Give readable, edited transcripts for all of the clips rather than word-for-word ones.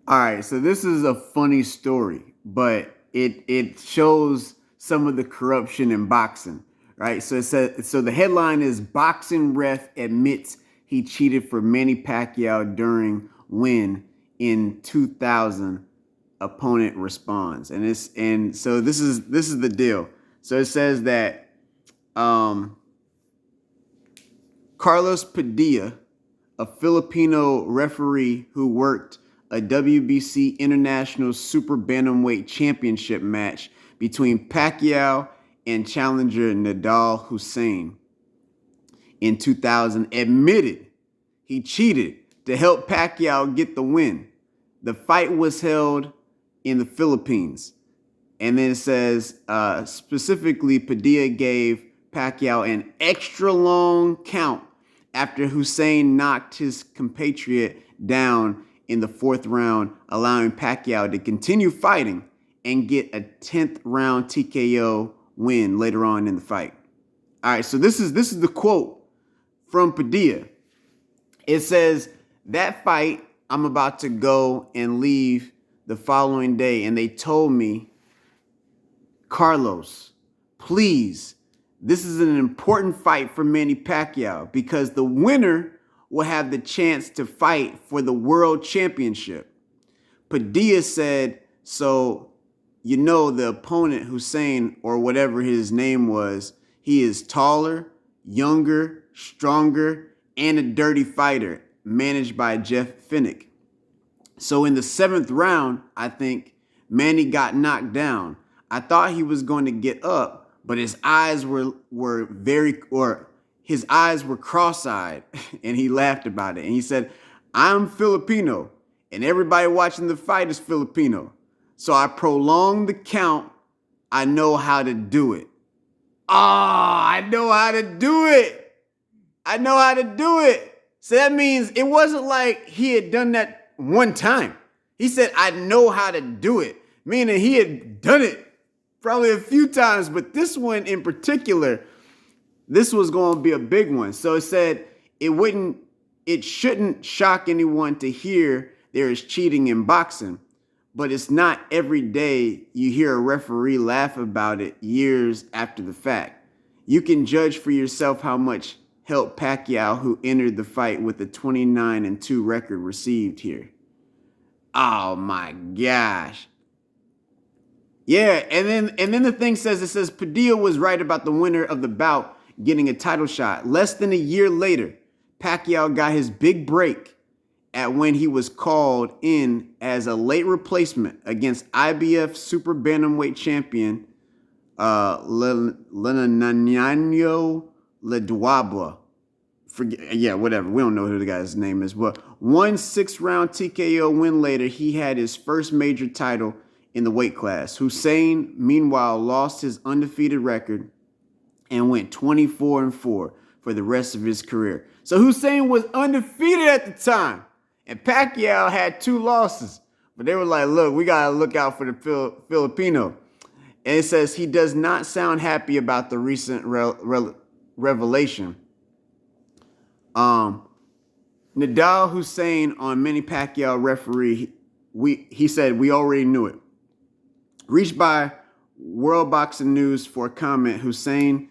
All right, so this is a funny story, but it shows some of the corruption in boxing, right? So it says so the headline is boxing ref admits he cheated for Manny Pacquiao during win in 2000. Opponent responds, and so this is the deal. So it says that um, Carlos Padilla, a Filipino referee who worked a WBC International Super Bantamweight Championship match between Pacquiao and challenger Nadal Hussein in 2000, admitted he cheated to help Pacquiao get the win. The fight was held in the Philippines. And then it says specifically, Padilla gave Pacquiao an extra long count after Hussein knocked his compatriot down in the fourth round, allowing Pacquiao to continue fighting and get a 10th round TKO win later on in the fight. All right, so this is the quote from Padilla. It says, that fight, I'm about to go and leave the following day, and they told me, Carlos, please, this is an important fight for Manny Pacquiao because the winner will have the chance to fight for the world championship. Padilla said, so, the opponent, Hussein, or whatever his name was, he is taller, younger, stronger, and a dirty fighter, managed by Jeff Finnick. So in the seventh round, I think Manny got knocked down. I thought he was going to get up, but his eyes were cross-eyed, and he laughed about it. And he said, I'm Filipino, and everybody watching the fight is Filipino. So I prolonged the count. I know how to do it. I know how to do it. I know how to do it. So that means it wasn't like he had done that one time. He said, I know how to do it, meaning he had done it probably a few times, but this one in particular, this was going to be a big one. So it said it shouldn't shock anyone to hear there is cheating in boxing, but it's not every day you hear a referee laugh about it years after the fact. You can judge for yourself how much help Pacquiao, who entered the fight with a 29-2 record, received here. Oh my gosh. Yeah, and then the thing says, it says Padilla was right about the winner of the bout getting a title shot. Less than a year later, Pacquiao got his big break at when he was called in as a late replacement against IBF Super Bantamweight champion Lenanyo Ledwaba. Whatever. We don't know who the guy's name is. But one 6-round TKO win later, he had his first major title in the weight class. Hussein, meanwhile, lost his undefeated record and went 24-4 for the rest of his career. So Hussein was undefeated at the time, and Pacquiao had 2 losses. But they were like, look, we got to look out for the Filipino. And it says he does not sound happy about the recent revelation. Nadal Hussein on Manny Pacquiao referee, he said, we already knew it. Reached by World Boxing News for a comment, Hussein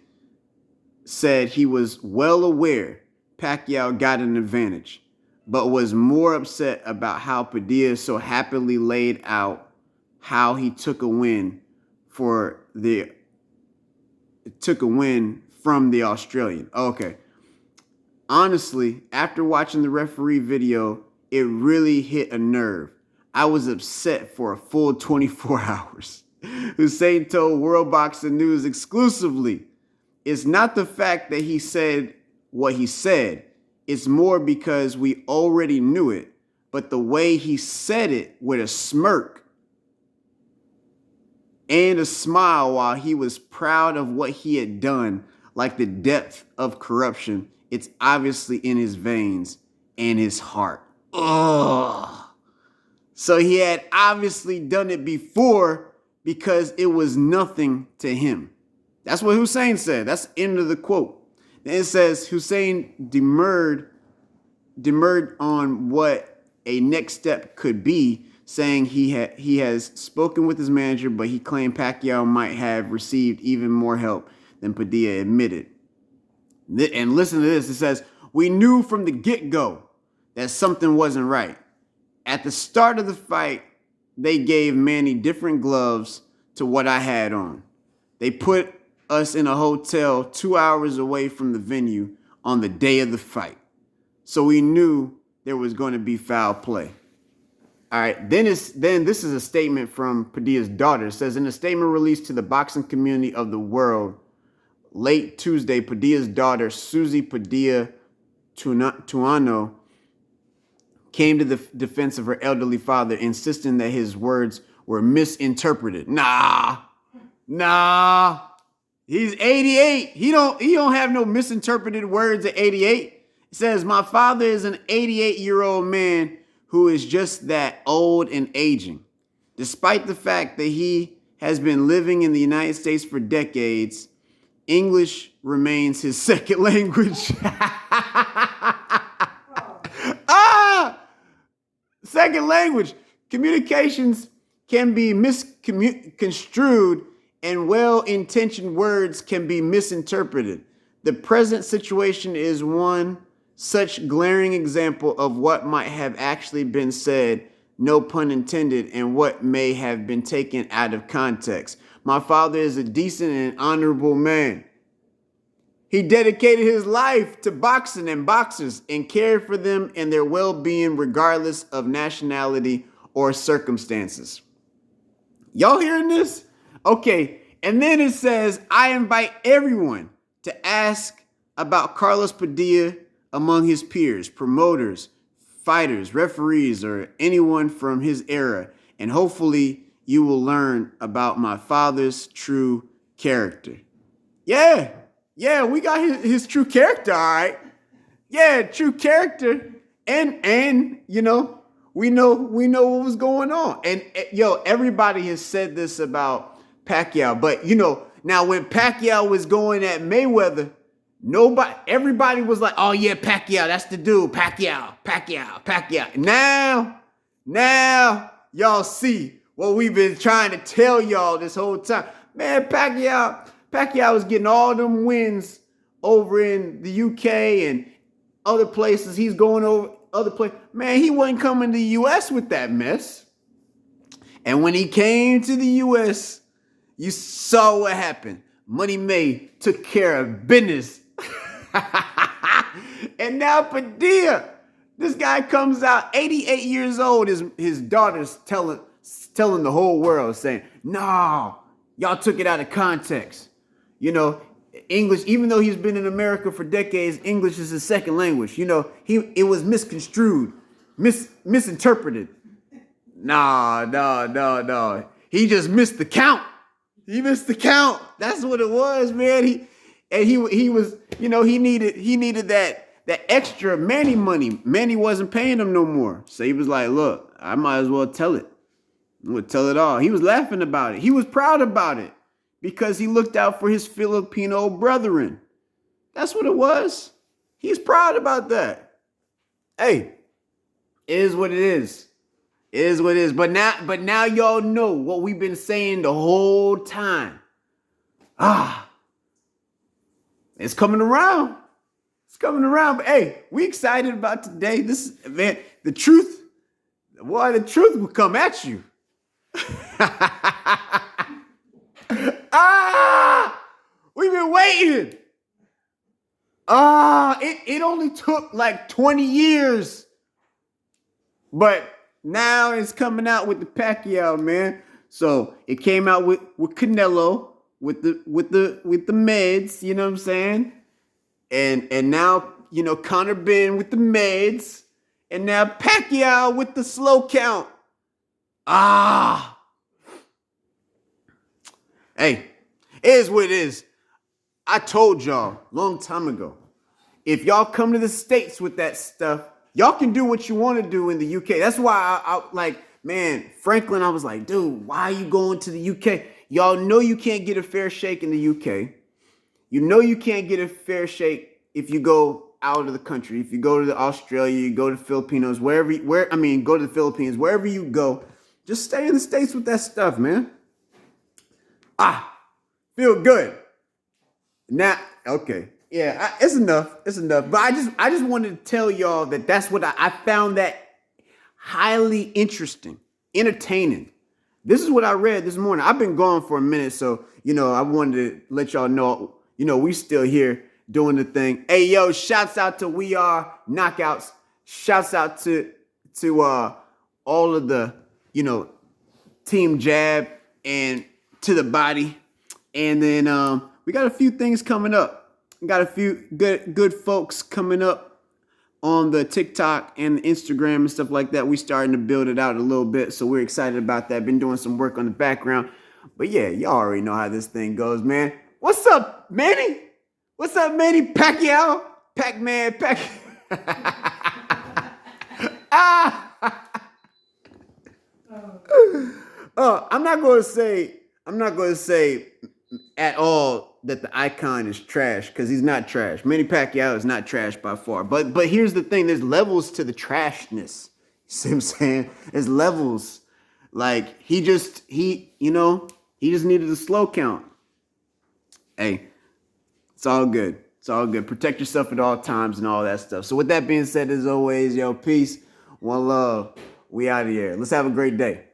said he was well aware Pacquiao got an advantage, but was more upset about how Padilla so happily laid out how he took a win from the Australian. Okay. Honestly, after watching the referee video, it really hit a nerve. I was upset for a full 24 hours. Hussein told World Boxing News exclusively, it's not the fact that he said what he said. It's more because we already knew it, but the way he said it with a smirk and a smile while he was proud of what he had done, like the depth of corruption, it's obviously in his veins and his heart. Ugh. So he had obviously done it before because it was nothing to him. That's what Hussein said. That's the end of the quote. Then it says Hussein demurred on what a next step could be. saying he has spoken with his manager, but he claimed Pacquiao might have received even more help than Padilla admitted. And listen to this. It says, "We knew from the get-go that something wasn't right. At the start of the fight, they gave Manny different gloves to what I had on. They put us in a hotel 2 hours away from the venue on the day of the fight. So we knew there was going to be foul play." All right, then this is a statement from Padilla's daughter. It says, in a statement released to the boxing community of the world late Tuesday, Padilla's daughter, Susie Padilla Tuano, came to the defense of her elderly father, insisting that his words were misinterpreted. Nah. He's 88. He don't have no misinterpreted words at 88. It says, "My father is an 88-year-old man who is just that old and aging. Despite the fact that he has been living in the United States for decades, English remains his second language." Second language. Communications can be misconstrued and well-intentioned words can be misinterpreted. The present situation is one such glaring example of what might have actually been said, no pun intended, and what may have been taken out of context. My father is a decent and honorable man. He dedicated his life to boxing and boxers and cared for them and their well-being regardless of nationality or circumstances. Y'all hearing this? Okay, and then it says, "I invite everyone to ask about Carlos Padilla among his peers, promoters, fighters, referees, or anyone from his era, and hopefully you will learn about my father's true character." Yeah, we got his true character, all right. Yeah, true character, and you know, we know what was going on. And yo, everybody has said this about Pacquiao, but you know, now when Pacquiao was going at Mayweather, everybody was like, "Oh yeah, Pacquiao, that's the dude, Pacquiao." Now, y'all see what we've been trying to tell y'all this whole time. Man, Pacquiao was getting all them wins over in the UK and other places. He's going over other places. Man, he wasn't coming to the US with that mess. And when he came to the US, you saw what happened. Money made, took care of business. And now Padilla, this guy comes out 88 years old. His daughter's telling the whole world, saying, "No, y'all took it out of context. You know, English, even though he's been in America for decades, English is his second language. You know, it was misconstrued, misinterpreted." No. He just missed the count. He missed the count. That's what it was, man. He was, you know, he needed that extra Manny money. Manny wasn't paying him no more. So he was like, "Look, I might as well tell it. I'm gonna tell it all." He was laughing about it. He was proud about it because he looked out for his Filipino brethren. That's what it was. He's proud about that. Hey, it is what it is. It is what it is. But now y'all know what we've been saying the whole time. It's coming around. It's coming around. But hey, we excited about today. This is, man, the truth will come at you. We've been waiting. It only took like 20 years. But now it's coming out with the Pacquiao, man. So it came out with Canelo, with the meds, you know what I'm saying? And now, you know, Conor Ben with the meds, and now Pacquiao with the slow count. Hey, it is what it is. I told y'all a long time ago, if y'all come to the States with that stuff, y'all can do what you want to do in the UK. That's why I like, man, Franklin, I was like, dude, why are you going to the UK? Y'all know you can't get a fair shake in the UK. You know you can't get a fair shake if you go out of the country. If you go to Australia, you go to the Filipinos, go to the Philippines, wherever you go, Just stay in the States with that stuff, man. Feel good. Now, okay. Yeah, it's enough. It's enough. But I just wanted to tell y'all that that's what I found that highly interesting, entertaining. This is what I read this morning. I've been gone for a minute, so I wanted to let y'all know, we still here doing the thing. Hey, yo, shouts out to We Are Knockouts. Shouts out to all of the, Team Jab and to the body. And then we got a few things coming up. We got a few good folks coming up on the TikTok and the Instagram and stuff like that. We starting to build it out a little bit, so we're excited about that. Been doing some work on the background. But yeah, y'all already know how this thing goes, man. What's up, Manny? What's up, Manny Pacquiao? Pac-Man, I'm not going to say at all that the icon is trash, because he's not trash. Manny Pacquiao is not trash by far. But here's the thing. There's levels to the trashness. You see what I'm saying? There's levels. Like, he just needed a slow count. Hey, it's all good. It's all good. Protect yourself at all times and all that stuff. So with that being said, as always, yo, peace, one love. We out of here. Let's have a great day.